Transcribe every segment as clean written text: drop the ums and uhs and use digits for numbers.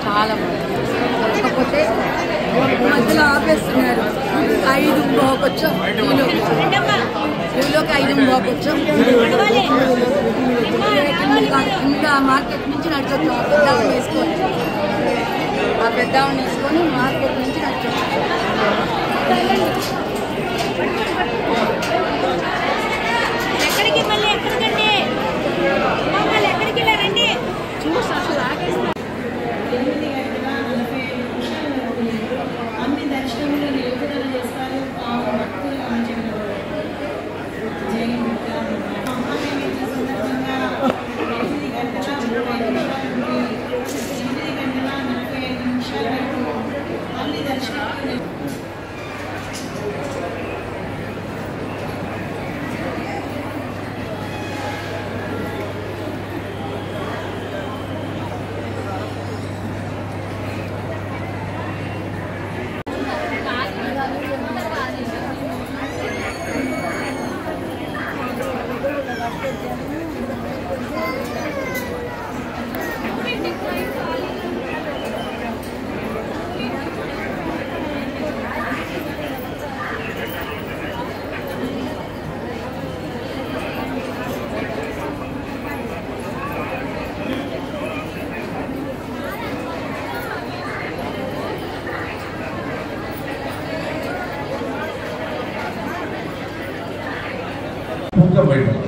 చాలా కాకపోతే మధ్యలో ఆపేస్తున్నారు. 5 బాకొచ్చాం ఊళ్ళోకి 5 బాకొచ్చాం. ఇంకా మార్కెట్ నుంచి నడిచొచ్చాం. పెద్దవాడిని వేసుకొని ఆ పెద్దవాడిని వేసుకొని మార్కెట్ నుంచి నడిచొచ్చాం. ఎక్కడికి మళ్ళీ ఎక్కడికండి మమ్మల్ని ఎక్కడికి వెళ్ళారండి చూసి అసలు ఆగేస్తారు. అన్ని దర్శనములు నిలుపుదల చేస్తారు. భక్తులు సందర్భంగా 8 గంటల 45 నిమిషాల వరకు అన్ని దర్శనాలు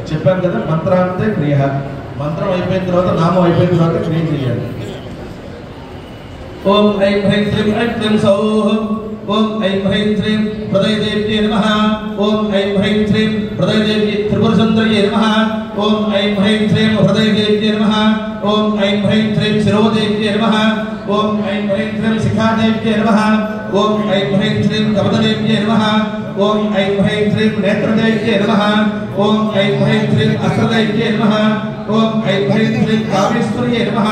చెప్పాను కదా, మంత్రాంతే క్రియ. మంత్రం అయిపోయిన తర్వాత నామం అయిపోయిన తర్వాత క్రియ చేయాలి. ఓం ఐం హ్రీం శ్రీం ఐం క్లీం సౌః. ఓం ఐం హ్రీం శ్రీం హృదయదేవ్యే నమః. ఓం ఐం హ్రీం శ్రీం హృదయదేవ్యే త్రిపుర సుందర్యే నమః. ఓం ఐం హ్రీం శ్రీం హృదయదేవ్యే నమః. ఓం ఐం హ్రీం శ్రీం శిరోదేవ్యే నమః. ఓం ఐం హ్రీం శ్రీం శిఖాదేవ్యే నమః. ఓం ఐం హ్రీం శ్రీం కమలదేవ్యే నమః. ఓం ఐం హ్రీం శ్రీం నేత్రదేవ్యే నమః. ఓం ఐం హ్రీం శ్రీం అస్త్రదేవ్యే నమః. ఓం ఐం హ్రీం శ్రీం కామేశ్వర్యే నమః.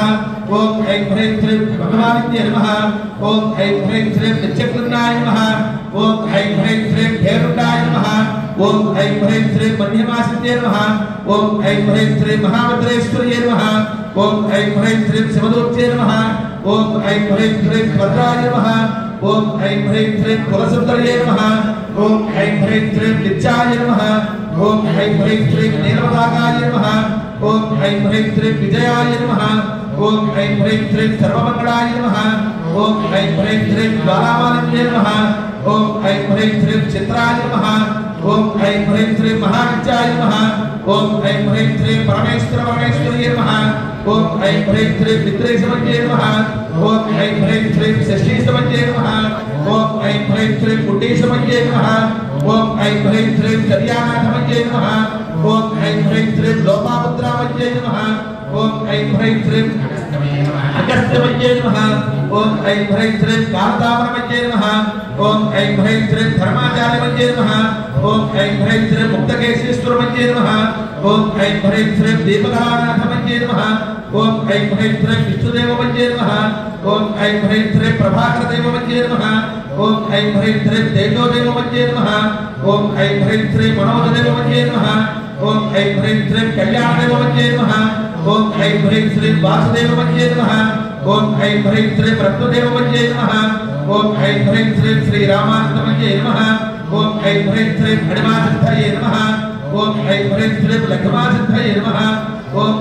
ఓం ఐం హ్రీం శ్రీం భగవానిత్యే నమః. ఓం ఐం హ్రీం శ్రీం నిత్యకృతాయ నమః. ఓం ఐం హ్రీం శ్రీం భేరుండాయ నమః. ఓం ఐం హ్రీం శ్రీం మధ్యమాసిత్యే నమః. ఓం ఐం హ్రీం శ్రీం మహాభద్రేశ్వర్యే నమః. ఓం ఐం హ్రీం శ్రీం శివదూత్యే నమః. ఓం ఐం హ్రీం శ్రీం భద్రాయ నమః. ఓం ఐం హ్రీం శ్రీం కులసుందర్యే నమః. ఓం ఐం హ్రీం శ్రీం నిత్యాయ నమః. ఓం ఐం హ్రీం శ్రీం నీలపతాకాయ నమః. ఓం ఐం హ్రీం శ్రీం విజయాయ నమః. ఓం ఐం హ్రీం శ్రీం సర్వమంగళాయ నమః. ఓం ఐం హ్రీం శ్రీం జ్వాలామాలిన్యే నమః. ఓం ఐం హ్రీం శ్రీం చిత్రాయ నమః. ఓం ఐం హ్రీం శ్రీం మహానిత్యాయ నమః. ఓం ఐం హ్రీం శ్రీం పరమేశ్వర్యే నమః. ఓం ఐం హ్రీం శ్రీం మిత్రేశమన్యే నమః. ఓం ఐం హ్రీం శ్రీం షష్ఠీశమన్యే నమః. ఓం ఐం హ్రీం శ్రీం కుటీశమన్యే నమః. ఓం ఐం హ్రీం శ్రీం చర్యానాథమన్యే నమః. ఓం ఐం హ్రీం శ్రీం లోపాపుత్రామన్యే నమః. ఓం ఐం హ్రీం శ్రీం అగస్త్యమన్యే నమః. ఓం ఐం హ్రీం శ్రీం కాంతావనమన్యే నమః. ఓం ఐం హ్రీం శ్రీం ధర్మాచార్యమన్యే నమః. ఓం ఐం హ్రీం శ్రీం ముక్తకేశేశ్వరమన్యే నమః. ఓం ఐం హ్రీం శ్రీం దీపకళానాథమన్యే నమః. ఓం ఐం హ్రీం శ్రీం విష్ణుదేవమన్యే నమః. ఓం ఐం హ్రీం శ్రీం ప్రభాకరదేవమన్యే నమః. ఓం ఐం హ్రీం శ్రీం తేజోదేవమన్యే నమః. ఓం ఐం హ్రీం శ్రీం మనోజదేవమన్యే నమః. ఓం ఐం హ్రీం శ్రీం కళ్యాణదేవమన్యే నమః. ఓం ఐం హ్రీం శ్రీం వాసుదేవమన్యే నమః. ఓం ఐం హ్రీం శ్రీం రత్నదేవమన్యే నమః. ఓం ఐం హ్రీం శ్రీం శ్రీరామానందమన్యే నమః. ఓం ఐం హ్రీం శ్రీం హనుమాసిద్ధయే నమః. ఓం ఐం హ్రీం శ్రీం లక్ష్మాసిద్ధయే నమః. ఓం